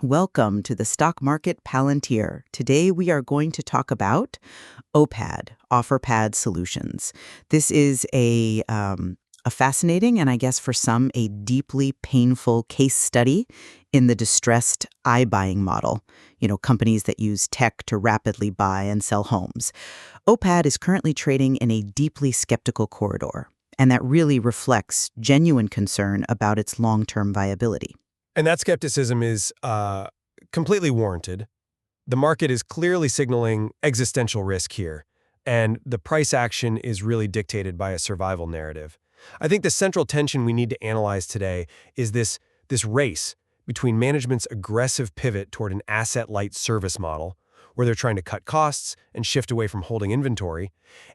Welcome to the Stock Market Palantir. Today we are going to talk about OPAD, OfferPad Solutions. This is a fascinating and I guess for some a deeply painful case study in the distressed iBuying model. Companies that use tech to rapidly buy and sell homes. OPAD is currently trading in a deeply skeptical corridor, and that really reflects genuine concern about its long-term viability. And that skepticism is completely warranted. The market is clearly signaling existential risk here, and the price action is really dictated by a survival narrative. I think the central tension we need to analyze today is this race between management's aggressive pivot toward an asset-light service model, where they're trying to cut costs and shift away from holding inventory,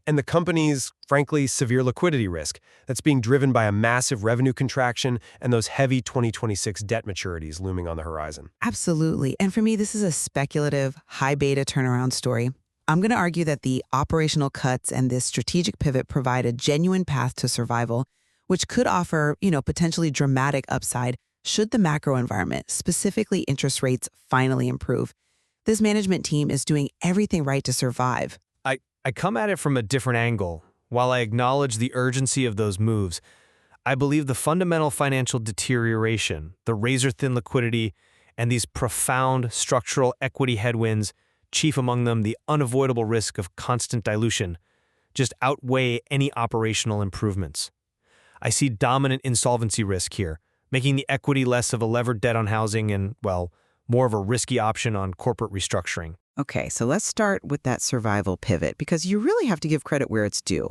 and the company's, frankly, severe liquidity risk that's being driven by a massive revenue contraction and those heavy 2026 debt maturities looming on the horizon. Absolutely. And for me, this is a speculative, high beta turnaround story. I'm going to argue that the operational cuts and this strategic pivot provide a genuine path to survival, which could offer, potentially dramatic upside should the macro environment, specifically interest rates, finally improve. This management team is doing everything right to survive. I come at it from a different angle. While I acknowledge the urgency of those moves, I believe the fundamental financial deterioration, the razor-thin liquidity, and these profound structural equity headwinds, chief among them the unavoidable risk of constant dilution, just outweigh any operational improvements. I see dominant insolvency risk here, making the equity less of a levered debt on housing and, well, more of a risky option on corporate restructuring. Okay, so let's start with that survival pivot because you really have to give credit where it's due.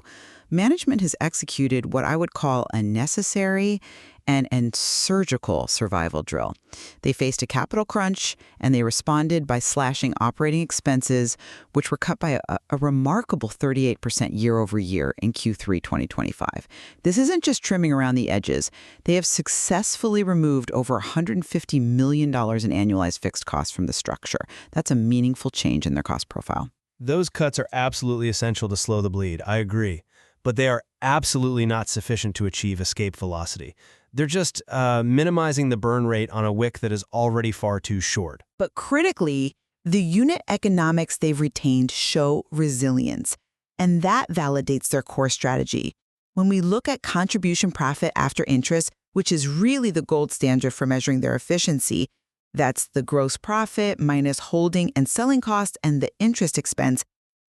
Management has executed what I would call a necessary and surgical survival drill. They faced a capital crunch and they responded by slashing operating expenses, which were cut by a remarkable 38% year over year in Q3 2025. This isn't just trimming around the edges. They have successfully removed over $150 million in annualized fixed costs from the structure. That's a meaningful change in their cost profile. Those cuts are absolutely essential to slow the bleed, I agree. But they are absolutely not sufficient to achieve escape velocity. They're just minimizing the burn rate on a wick that is already far too short. But critically, the unit economics they've retained show resilience, and that validates their core strategy. When we look at contribution profit after interest, which is really the gold standard for measuring their efficiency, that's the gross profit minus holding and selling costs and the interest expense,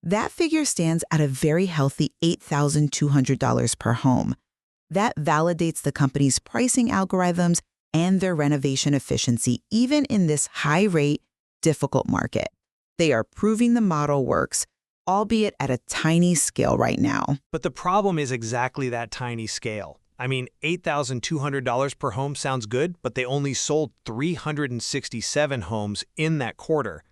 that figure stands at a very healthy $8,200 per home. That validates the company's pricing algorithms and their renovation efficiency, even in this high-rate, difficult market. They are proving the model works, albeit at a tiny scale right now. But the problem is exactly that tiny scale. I mean, $8,200 per home sounds good, but they only sold 367 homes in that quarter.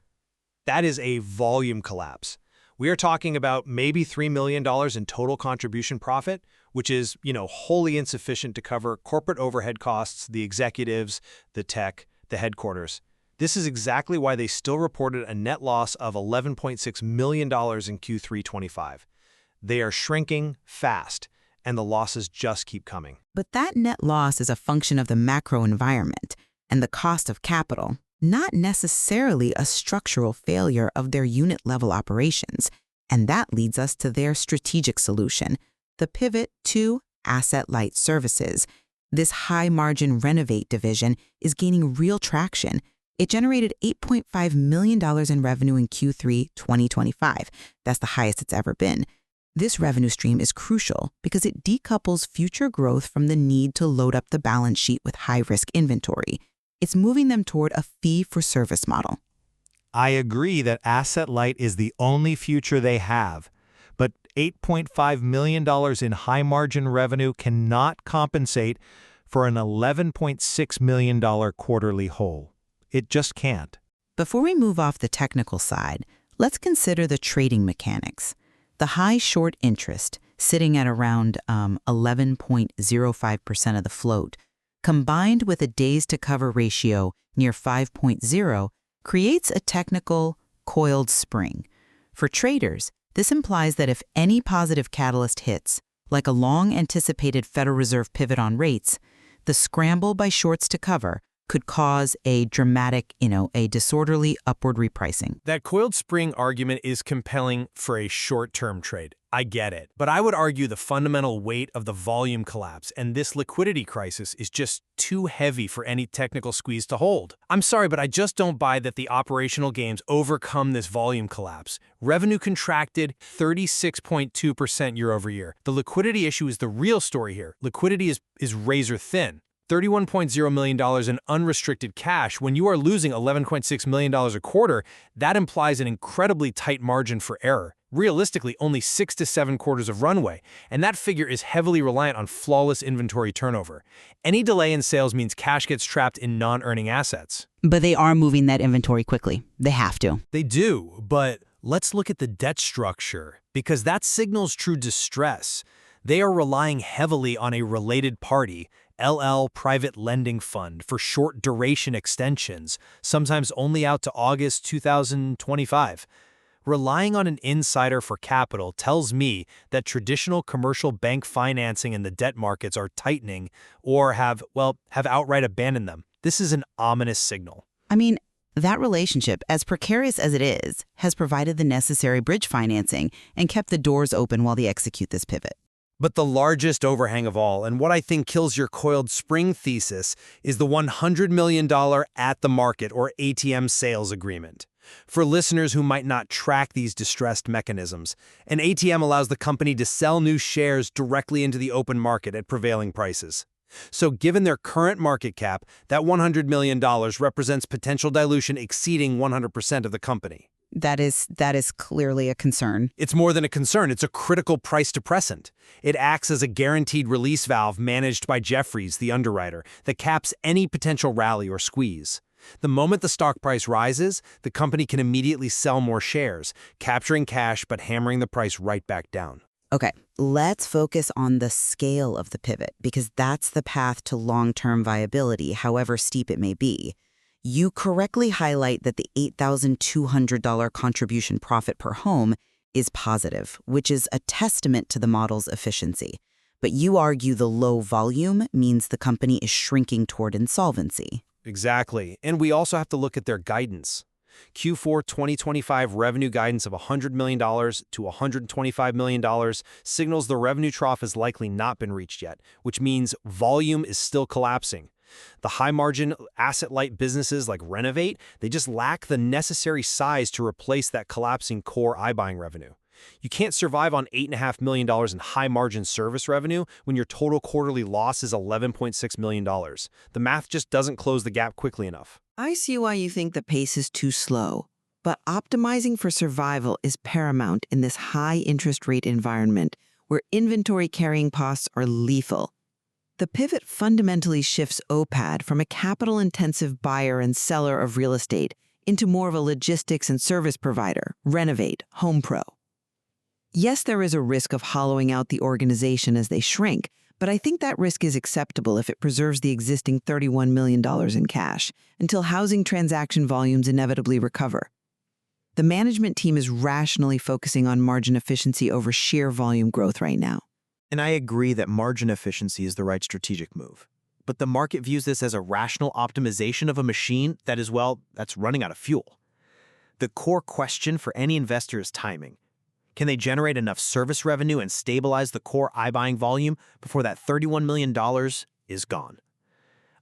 That is a volume collapse. We are talking about maybe $3 million in total contribution profit, which is, wholly insufficient to cover corporate overhead costs, the executives, the tech, the headquarters. This is exactly why they still reported a net loss of $11.6 million in Q3 25. They are shrinking fast, and the losses just keep coming. But that net loss is a function of the macro environment and the cost of capital, not necessarily a structural failure of their unit-level operations. And that leads us to their strategic solution, the pivot to asset-light services. This high-margin renovate division is gaining real traction. It generated $8.5 million in revenue in Q3 2025. That's the highest it's ever been. This revenue stream is crucial because it decouples future growth from the need to load up the balance sheet with high-risk inventory. It's moving them toward a fee-for-service model. I agree that asset-light is the only future they have, but $8.5 million in high-margin revenue cannot compensate for an $11.6 million quarterly hole. It just can't. Before we move off the technical side, let's consider the trading mechanics. The high short interest, sitting at around 11.05% of the float, combined with a days-to-cover ratio near 5.0, creates a technical coiled spring. For traders, this implies that if any positive catalyst hits, like a long-anticipated Federal Reserve pivot on rates, the scramble by shorts to cover could cause a dramatic, a disorderly upward repricing. That coiled spring argument is compelling for a short-term trade. I get it. But I would argue the fundamental weight of the volume collapse and this liquidity crisis is just too heavy for any technical squeeze to hold. I'm sorry, but I just don't buy that the operational gains overcome this volume collapse. Revenue contracted 36.2% year over year. The liquidity issue is the real story here. Liquidity is razor thin. $31.0 million in unrestricted cash. When you are losing $11.6 million a quarter, that implies an incredibly tight margin for error. Realistically, only 6 to 7 quarters of runway, and that figure is heavily reliant on flawless inventory turnover. Any delay in sales means cash gets trapped in non-earning assets. But they are moving that inventory quickly. They have to. They do, but let's look at the debt structure, because that signals true distress. They are relying heavily on a related party, LL Private Lending Fund, for short duration extensions, sometimes only out to August 2025. Relying on an insider for capital tells me that traditional commercial bank financing in the debt markets are tightening or have outright abandoned them. This is an ominous signal. I mean, that relationship, as precarious as it is, has provided the necessary bridge financing and kept the doors open while they execute this pivot. But the largest overhang of all, and what I think kills your coiled spring thesis, is the $100 million at-the-market or ATM sales agreement. For listeners who might not track these distressed mechanisms, an ATM allows the company to sell new shares directly into the open market at prevailing prices. So given their current market cap, that $100 million represents potential dilution exceeding 100% of the company. That is clearly a concern. It's more than a concern, it's a critical price depressant. It acts as a guaranteed release valve managed by Jefferies, the underwriter, that caps any potential rally or squeeze. The moment the stock price rises, the company can immediately sell more shares, capturing cash but hammering the price right back down. Okay, let's focus on the scale of the pivot, because that's the path to long-term viability, however steep it may be. You correctly highlight that the $8,200 contribution profit per home is positive, which is a testament to the model's efficiency. But you argue the low volume means the company is shrinking toward insolvency. Exactly. And we also have to look at their guidance. Q4 2025 revenue guidance of $100 million to $125 million signals the revenue trough has likely not been reached yet, which means volume is still collapsing. The high-margin, asset-light businesses like Renovate, they just lack the necessary size to replace that collapsing core iBuying revenue. You can't survive on $8.5 million in high-margin service revenue when your total quarterly loss is $11.6 million. The math just doesn't close the gap quickly enough. I see why you think the pace is too slow, but optimizing for survival is paramount in this high-interest rate environment where inventory carrying costs are lethal. The pivot fundamentally shifts OPAD from a capital-intensive buyer and seller of real estate into more of a logistics and service provider, Renovate, HomePro. Yes, there is a risk of hollowing out the organization as they shrink, but I think that risk is acceptable if it preserves the existing $31 million in cash until housing transaction volumes inevitably recover. The management team is rationally focusing on margin efficiency over sheer volume growth right now. And I agree that margin efficiency is the right strategic move. But the market views this as a rational optimization of a machine that is, that's running out of fuel. The core question for any investor is timing. Can they generate enough service revenue and stabilize the core iBuying volume before that $31 million is gone?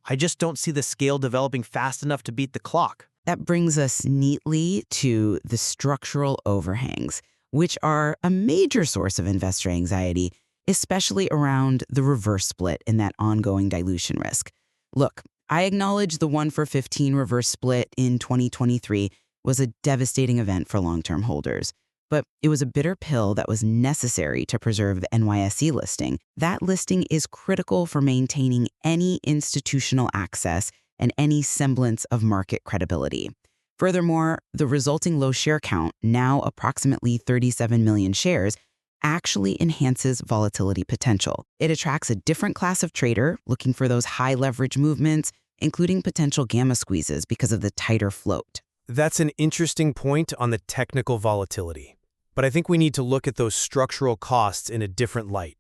I just don't see the scale developing fast enough to beat the clock. That brings us neatly to the structural overhangs, which are a major source of investor anxiety, especially around the reverse split in that ongoing dilution risk. Look, I acknowledge the 1-for-15 reverse split in 2023 was a devastating event for long-term holders. But it was a bitter pill that was necessary to preserve the NYSE listing. That listing is critical for maintaining any institutional access and any semblance of market credibility. Furthermore, the resulting low share count, now approximately 37 million shares, actually enhances volatility potential. It attracts a different class of trader looking for those high leverage movements, including potential gamma squeezes because of the tighter float. That's an interesting point on the technical volatility. But I think we need to look at those structural costs in a different light,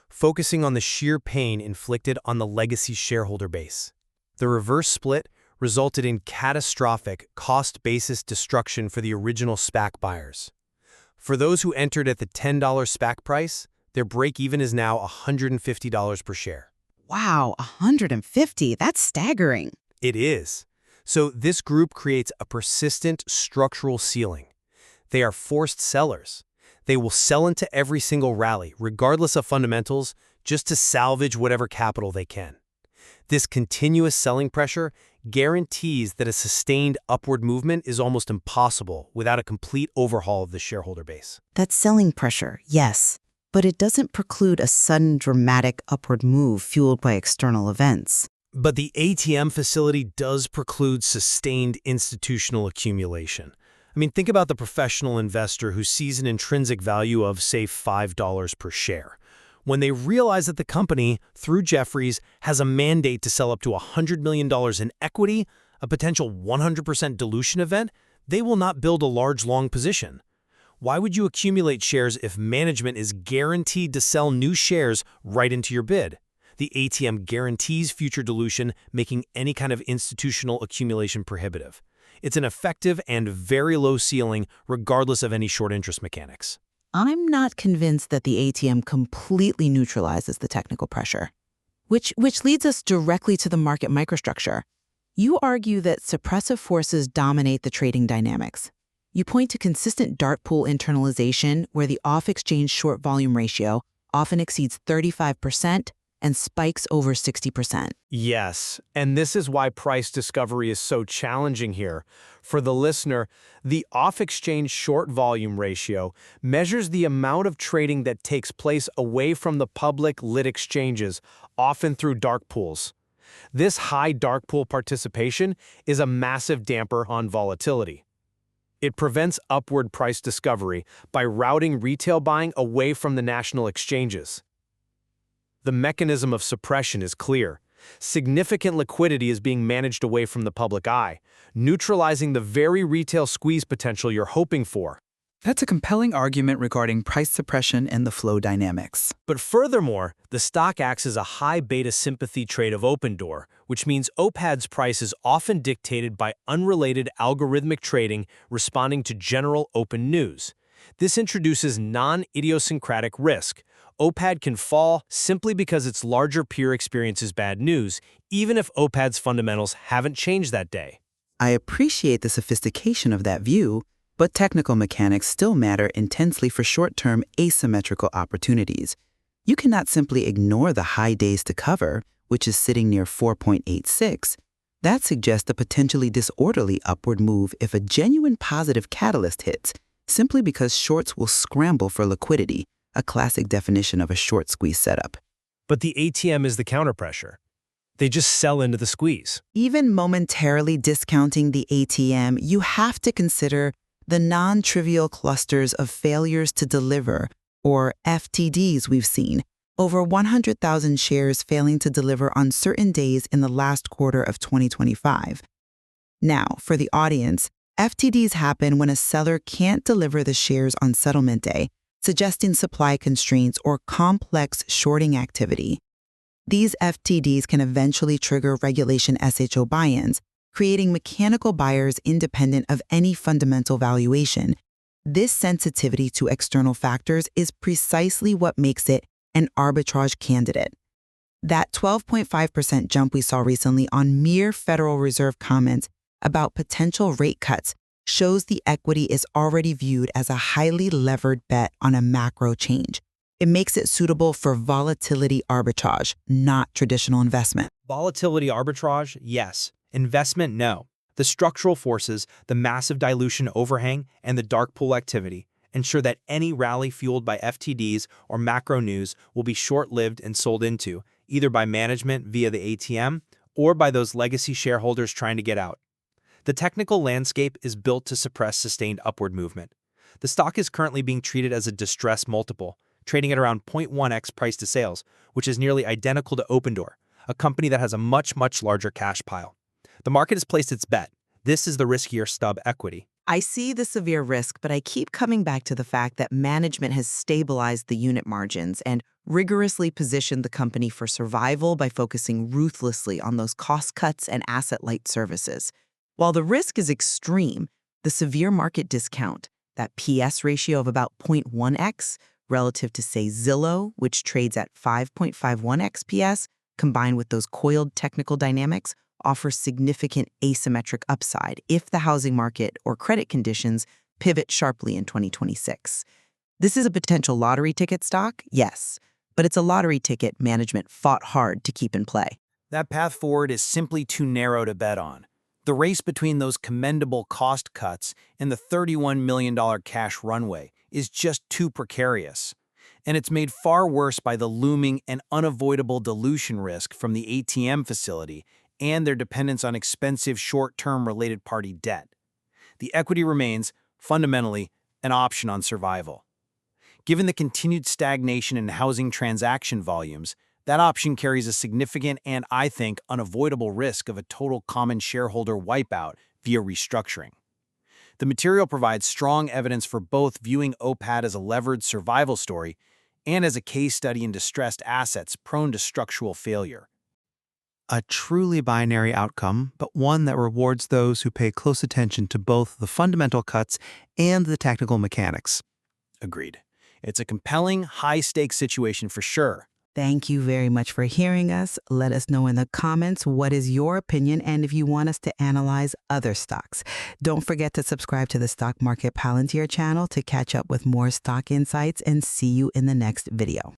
focusing on the sheer pain inflicted on the legacy shareholder base. The reverse split resulted in catastrophic cost-basis destruction for the original SPAC buyers. For those who entered at the $10 SPAC price, their break-even is now $150 per share. Wow, 150. That's staggering. It is. So this group creates a persistent structural ceiling. They are forced sellers. They will sell into every single rally, regardless of fundamentals, just to salvage whatever capital they can. This continuous selling pressure guarantees that a sustained upward movement is almost impossible without a complete overhaul of the shareholder base. That's selling pressure, yes. But it doesn't preclude a sudden dramatic upward move fueled by external events. But the ATM facility does preclude sustained institutional accumulation. I mean, think about the professional investor who sees an intrinsic value of, say, $5 per share. When they realize that the company, through Jefferies, has a mandate to sell up to $100 million in equity, a potential 100% dilution event, they will not build a large long position. Why would you accumulate shares if management is guaranteed to sell new shares right into your bid? The ATM guarantees future dilution, making any kind of institutional accumulation prohibitive. It's an effective and very low ceiling, regardless of any short interest mechanics. I'm not convinced that the ATM completely neutralizes the technical pressure, which leads us directly to the market microstructure. You argue that suppressive forces dominate the trading dynamics. You point to consistent dark pool internalization, where the off-exchange short volume ratio often exceeds 35% and spikes over 60%. Yes, and this is why price discovery is so challenging here. For the listener, the off-exchange short volume ratio measures the amount of trading that takes place away from the public lit exchanges, often through dark pools. This high dark pool participation is a massive damper on volatility. It prevents upward price discovery by routing retail buying away from the national exchanges. The mechanism of suppression is clear. Significant liquidity is being managed away from the public eye, neutralizing the very retail squeeze potential you're hoping for. That's a compelling argument regarding price suppression and the flow dynamics. But furthermore, the stock acts as a high beta sympathy trade of open door, which means OPAD's price is often dictated by unrelated algorithmic trading responding to general open news. This introduces non-idiosyncratic risk. OPAD can fall simply because its larger peer experiences bad news, even if OPAD's fundamentals haven't changed that day. I appreciate the sophistication of that view, but technical mechanics still matter intensely for short-term asymmetrical opportunities. You cannot simply ignore the high days to cover, which is sitting near 4.86. That suggests a potentially disorderly upward move if a genuine positive catalyst hits, simply because shorts will scramble for liquidity, a classic definition of a short squeeze setup. But the ATM is the counterpressure. They just sell into the squeeze. Even momentarily discounting the ATM, you have to consider the non-trivial clusters of failures to deliver, or FTDs, we've seen, over 100,000 shares failing to deliver on certain days in the last quarter of 2025. Now, for the audience, FTDs happen when a seller can't deliver the shares on settlement day, suggesting supply constraints or complex shorting activity. These FTDs can eventually trigger regulation SHO buy-ins, creating mechanical buyers independent of any fundamental valuation. This sensitivity to external factors is precisely what makes it an arbitrage candidate. That 12.5% jump we saw recently on mere Federal Reserve comments about potential rate cuts shows the equity is already viewed as a highly levered bet on a macro change. It makes it suitable for volatility arbitrage, not traditional investment. Volatility arbitrage, yes. Investment, no. The structural forces, the massive dilution overhang, and the dark pool activity ensure that any rally fueled by FTDs or macro news will be short-lived and sold into, either by management via the ATM or by those legacy shareholders trying to get out. The technical landscape is built to suppress sustained upward movement. The stock is currently being treated as a distress multiple, trading at around 0.1x price to sales, which is nearly identical to Opendoor, a company that has a much larger cash pile. The market has placed its bet. This is the riskier stub equity. I see the severe risk, but I keep coming back to the fact that management has stabilized the unit margins and rigorously positioned the company for survival by focusing ruthlessly on those cost cuts and asset-light services. While the risk is extreme, the severe market discount, that PS ratio of about 0.1x relative to, say, Zillow, which trades at 5.51x PS, combined with those coiled technical dynamics, offers significant asymmetric upside if the housing market or credit conditions pivot sharply in 2026. This is a potential lottery ticket stock, yes, but it's a lottery ticket management fought hard to keep in play. That path forward is simply too narrow to bet on. The race between those commendable cost cuts and the $31 million cash runway is just too precarious. And it's made far worse by the looming and unavoidable dilution risk from the ATM facility and their dependence on expensive short-term related party debt. The equity remains, fundamentally, an option on survival. Given the continued stagnation in housing transaction volumes, that option carries a significant and, I think, unavoidable risk of a total common shareholder wipeout via restructuring. The material provides strong evidence for both viewing OPAD as a levered survival story and as a case study in distressed assets prone to structural failure. A truly binary outcome, but one that rewards those who pay close attention to both the fundamental cuts and the technical mechanics. Agreed. It's a compelling, high-stakes situation for sure. Thank you very much for hearing us. Let us know in the comments what is your opinion and if you want us to analyze other stocks. Don't forget to subscribe to the Stock Market Palantir channel to catch up with more stock insights, and see you in the next video.